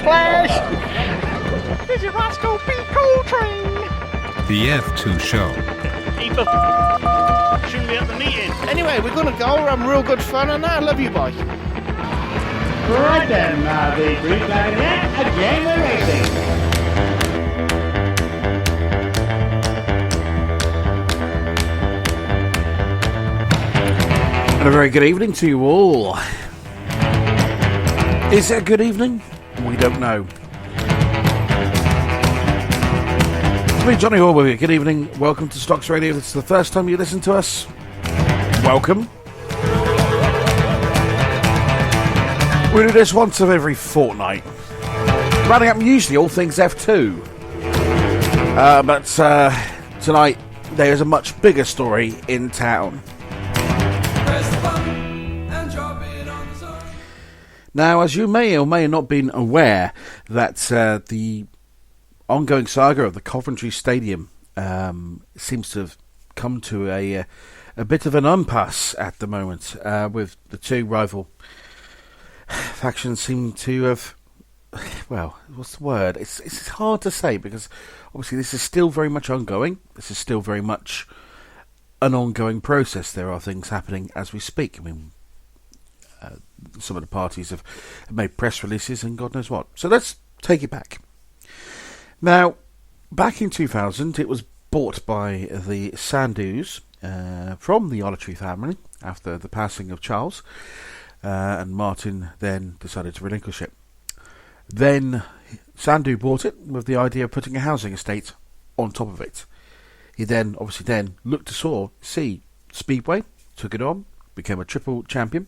Clash! This is Roscoe P. Coltrane! The F2 Show. Shouldn't be at the meeting. Anyway, we're going to go. We're having real good fun and I love you, boy. Right then, the green flag in there, a game of racing. And a very good evening to you all. Is it a good evening? We don't know. It's me, Johnny Hall, with you. Good evening. Welcome to Stocks Radio. If it's the first time you listen to us, welcome. We do this once every fortnight, running up usually all things F2. But tonight there is a much bigger story in town. Now, as you may or may not have been aware, that the ongoing saga of the Coventry Stadium seems to have come to a bit of an impasse at the moment, with the two rival factions seem to have, well, what's the word? It's hard to say because obviously this is still very much ongoing. This is still very much an ongoing process. There are things happening as we speak. I mean, some of the parties have made press releases and God knows what. So let's take it back. Now, back in 2000, it was bought by the Sandus from the Ollertree family after the passing of Charles, and Martin then decided to relinquish it. Then Sandu bought it with the idea of putting a housing estate on top of it. He then looked to see Speedway, took it on, became a triple champion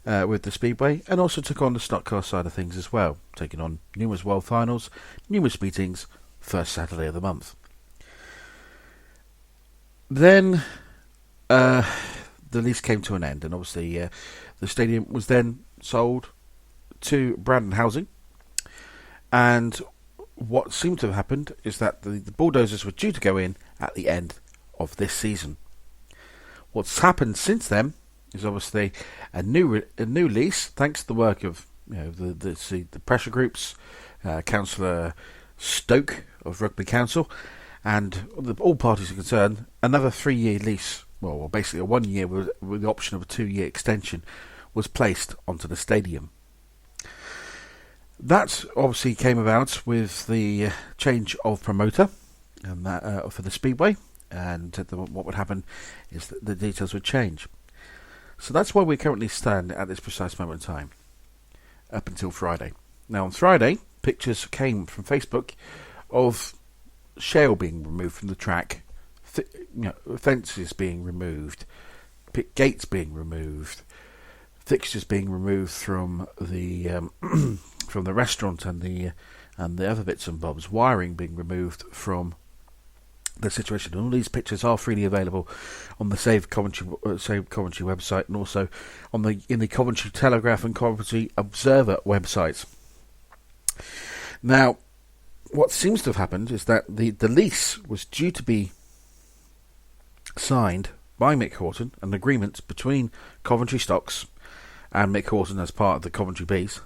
with the Speedway, and also took on the stock car side of things as well, taking on numerous world finals, numerous meetings, first Saturday of the month. Then the lease came to an end, and obviously the stadium was then sold to Brandon Housing. And what seemed to have happened is that the bulldozers were due to go in at the end of this season. What's happened since then is obviously a new lease, thanks to the work of the pressure groups, Councillor Stoke of Rugby Council, and all parties are concerned. Another 3-year lease, well, basically a 1 year with the option of a 2-year extension, was placed onto the stadium. That obviously came about with the change of promoter and that, for the Speedway, and what would happen is that the details would change. So that's where we currently stand at this precise moment in time, up until Friday. Now on Friday, pictures came from Facebook of shale being removed from the track, fences being removed, pit gates being removed, fixtures being removed from the from the restaurant and the other bits and bobs, wiring being removed from the situation. And all these pictures are freely available on the Save Coventry website, and also in the Coventry Telegraph and Coventry Observer websites. Now, what seems to have happened is that the lease was due to be signed by Mick Horton, an agreement between Coventry Stocks and Mick Horton as part of the Coventry Bees,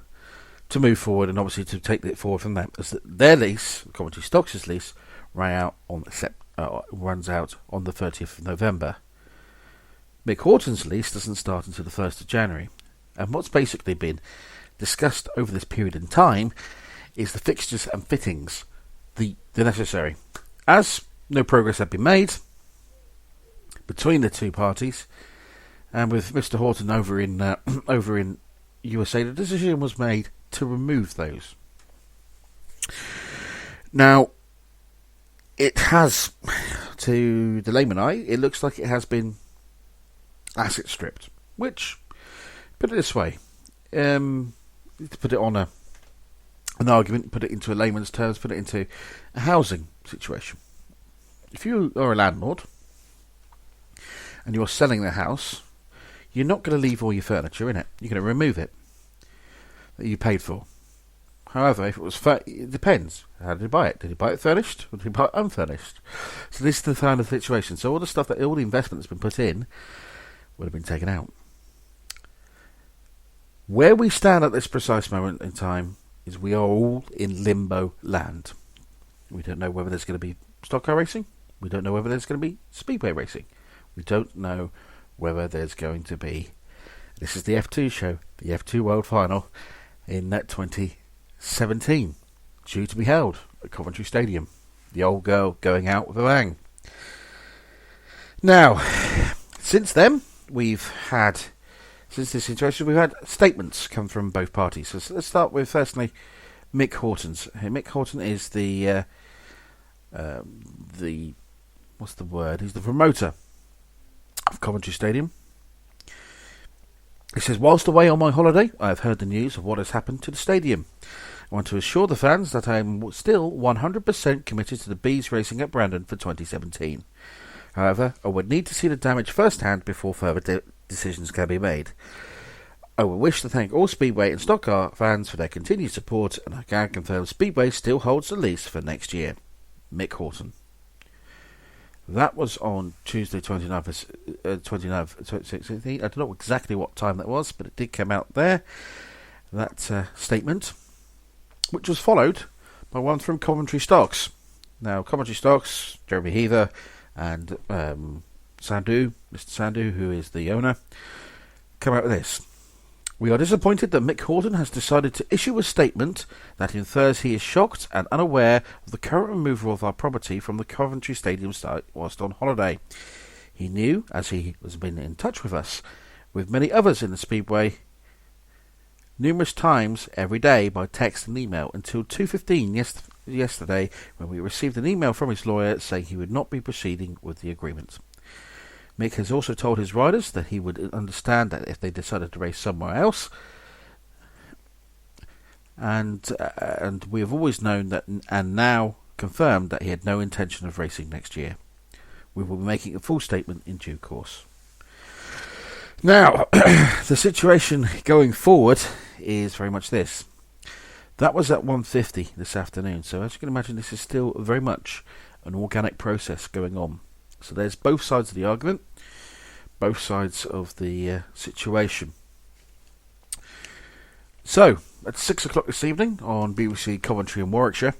to move forward and obviously to take it forward from them, as their lease, Coventry Stocks' lease, runs out on the 30th of November. Mick Horton's lease doesn't start until the 1st of January. And what's basically been discussed over this period in time is the fixtures and fittings, the necessary. As no progress had been made between the two parties, and with Mr. Horton over in USA, the decision was made to remove those. Now, it has, to the layman eye, it looks like it has been asset stripped. Which, put it this way, to put it on an argument, put it into a layman's terms, put it into a housing situation. If you are a landlord and you're selling the house, you're not going to leave all your furniture in it. You're going to remove it that you paid for. However, if it was it depends. How did he buy it? Did he buy it furnished, or did he buy it unfurnished? So this is the kind of situation. So all the investment that's been put in would have been taken out. Where we stand at this precise moment in time is we are all in limbo land. We don't know whether there's going to be stock car racing. We don't know whether there's going to be speedway racing. We don't know whether there's going to be... This is the F2 show, the F2 World Final in 2017, due to be held at Coventry Stadium. The old girl going out with a bang. Now, since then, since this situation, we've had statements come from both parties. So let's start with, firstly, Mick Horton's. Mick Horton is what's the word? He's the promoter of Coventry Stadium. He says, whilst away on my holiday, I have heard the news of what has happened to the stadium. I want to assure the fans that I am still 100% committed to the Bees racing at Brandon for 2017. However, I would need to see the damage firsthand before further decisions can be made. I would wish to thank all Speedway and stock car fans for their continued support, and I can confirm Speedway still holds the lease for next year. Mick Horton. That was on Tuesday 29th, 2016. I don't know exactly what time that was, but it did come out there, that statement, which was followed by one from Coventry Stocks. Now, Coventry Stocks, Jeremy Heather and Mr. Sandhu, who is the owner, come out with this. We are disappointed that Mick Horton has decided to issue a statement that infers he is shocked and unaware of the current removal of our property from the Coventry Stadium site whilst on holiday. He knew, as he has been in touch with us, with many others in the Speedway, numerous times every day by text and email until 2:15 yesterday, when we received an email from his lawyer saying he would not be proceeding with the agreement. Mick has also told his riders that he would understand that if they decided to race somewhere else, and we have always known that, and now confirmed that he had no intention of racing next year. We will be making a full statement in due course. Now, the situation going forward is very much this. That was at 1:50 this afternoon, so as you can imagine, this is still very much an organic process going on. So there's both sides of the argument, both sides of the situation. So, at 6 o'clock this evening on BBC Coventry and Warwickshire,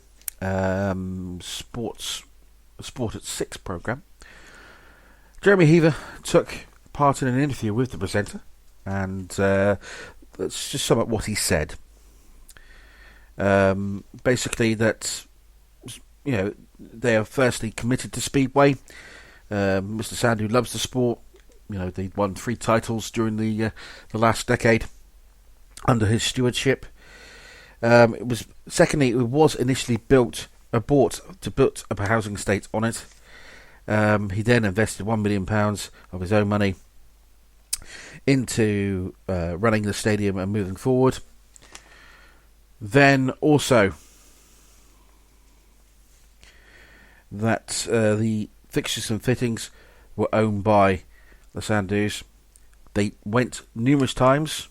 Sport at 6 programme, Jeremy Heather took part in an interview with the presenter, and let's just sum up what he said. Basically that, they are firstly committed to Speedway. Mr. Sandhu loves the sport. They won 3 titles during the last decade under his stewardship. It was initially bought to put a housing estate on it. He then invested £1 million of his own money into running the stadium and moving forward. Then also that the fixtures and fittings were owned by the Sandhus. They went numerous times.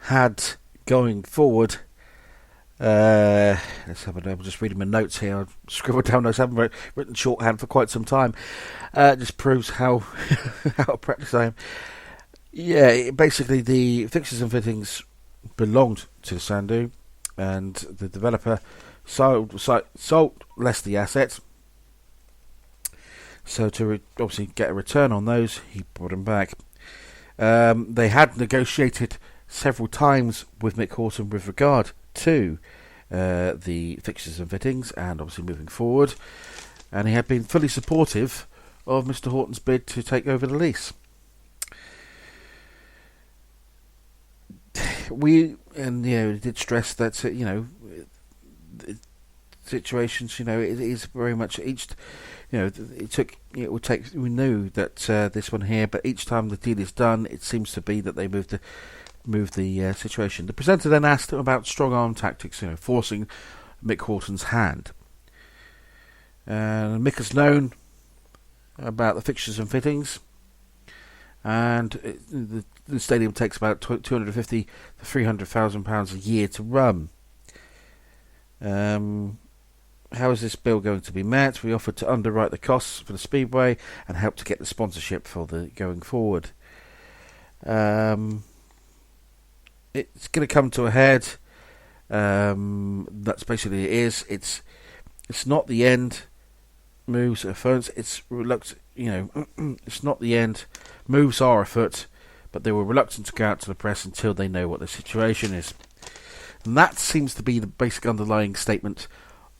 Had going forward. Let's have a look. I'm just reading my notes here. I've scribbled down notes. I haven't written shorthand for quite some time. It just proves how how practiced I am. Yeah, basically the fixtures and fittings belonged to the Sandhu, and the developer sold less the asset. So to obviously get a return on those, he brought them back. They had negotiated several times with Mick Horton with regard to the fixtures and fittings, and obviously moving forward, and he had been fully supportive of Mr. Horton's bid to take over the lease. We did stress that situations, it is very much each. It would take. We knew that this one here, but each time the deal is done, it seems to be that they move the situation. The presenter then asked him about strong arm tactics, forcing Mick Horton's hand. Mick has known about the fixtures and fittings, and the stadium takes about £250,000 to £300,000 a year to run. how is this bill going to be met? We offered to underwrite the costs for the Speedway and help to get the sponsorship for the going forward. It's going to come to a head. That's basically it is. It's not the end. Moves are afoot. It's reluctant. It's not the end. Moves are afoot, but they were reluctant to go out to the press until they know what the situation is. And that seems to be the basic underlying statement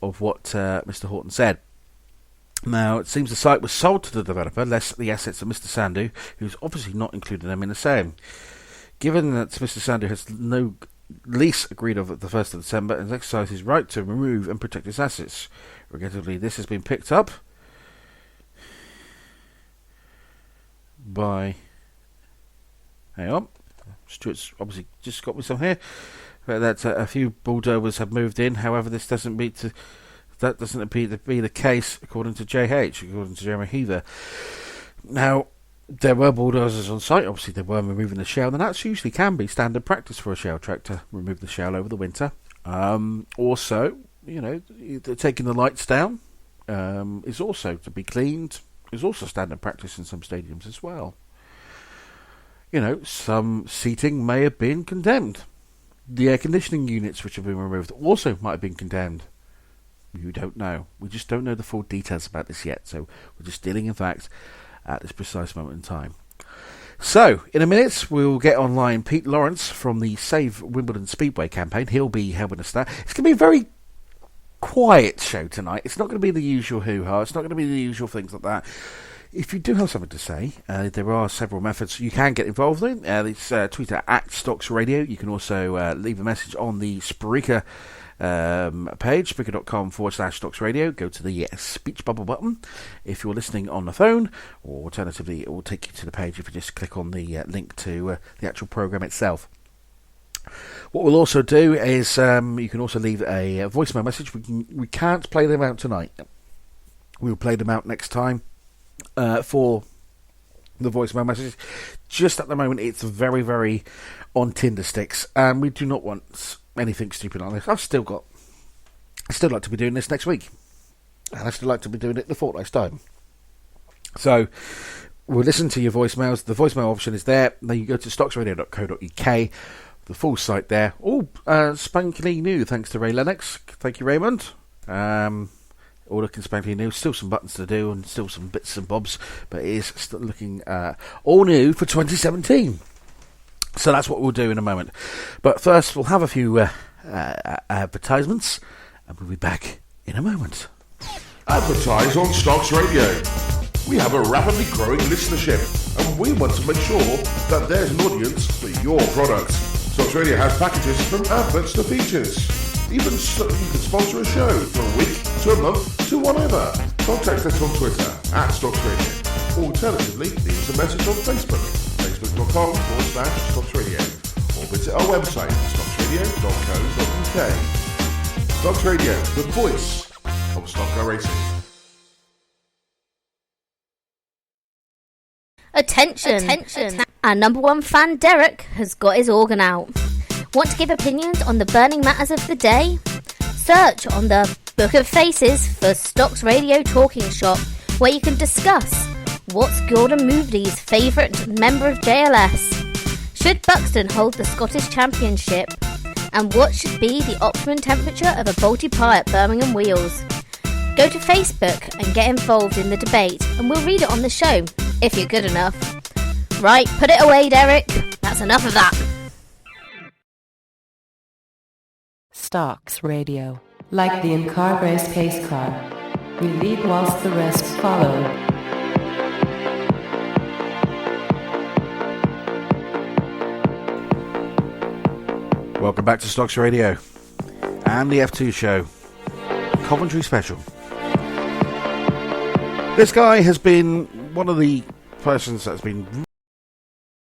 of what Mr. Horton said. Now, it seems the site was sold to the developer, less the assets of Mr. Sandhu, who's obviously not including them in the sale. Given that Mr. Sandhu has no lease agreed of at the 1st of December and has exercised his right to remove and protect his assets. Regrettably, this has been picked up by... Hang on. Stuart's obviously just got me some here. That a few bulldozers have moved in. However, that doesn't appear to be the case, according to Jeremy Heather. Now, there were bulldozers on site. Obviously, they were removing the shell, and that usually can be standard practice for a shell track to remove the shell over the winter. Also, taking the lights down is also to be cleaned. Is also standard practice in some stadiums as well. Some seating may have been condemned. The air conditioning units which have been removed also might have been condemned. You don't know. We just don't know the full details about this yet, so we're just dealing in facts at this precise moment in time. So, in a minute, we'll get online Pete Lawrence from the Save Wimbledon Speedway campaign. He'll be helping us there. It's going to be a very quiet show tonight. It's not going to be the usual hoo-ha. It's not going to be the usual things like that. If you do have something to say, there are several methods you can get involved in. It's Twitter at Stocks Radio. You can also leave a message on the Spreaker page, Spreaker.com/Stocks Radio. Go to the speech bubble button if you're listening on the phone, or alternatively, it will take you to the page if you just click on the link to the actual program itself. What we'll also do is you can also leave a voicemail message. We can't play them out tonight. We'll play them out next time. For the voicemail messages. Just at the moment, it's very, very on Tinder sticks, and we do not want anything stupid like this. I still like to be doing this next week, and I still like to be doing it the fortnight's time. So we'll listen to your voicemails. The voicemail option is there. Then you go to stocksradio.co.uk. The full site there. All spankily new, thanks to Ray Lennox. Thank you, Raymond. All looking spankily new. Still some buttons to do and still some bits and bobs, but it is still looking all new for 2017. So that's what we'll do in a moment. But first, we'll have a few advertisements, and we'll be back in a moment. Advertise on Stocks Radio. We have a rapidly growing listenership, and we want to make sure that there's an audience for your product. Stocks Radio has packages from adverts to features. Even so, you can sponsor a show for a week, to a month, to whatever. Contact us on Twitter at Stocks Radio. Alternatively, leave us a message on Facebook, facebook.com/Stocks Radio, or visit our website, stocksradio.co.uk. Stocks Radio, the voice of stock car racing. Attention. Our number one fan, Derek, has got his organ out. Want to give opinions on the burning matters of the day? Search on the Book of Faces for Stocks Radio Talking Shop, where you can discuss what's Gordon Moodley's favourite member of JLS, should Buxton hold the Scottish Championship, and what should be the optimum temperature of a Balti pie at Birmingham Wheels. Go to Facebook and get involved in the debate, and we'll read it on the show, if you're good enough. Right, put it away, Derek. That's enough of that. Stocks Radio. Like the in-car race pace car, we lead whilst the rest follow. Welcome back to Stocks Radio and the F2 show, Coventry Special. This guy has been one of the persons that's been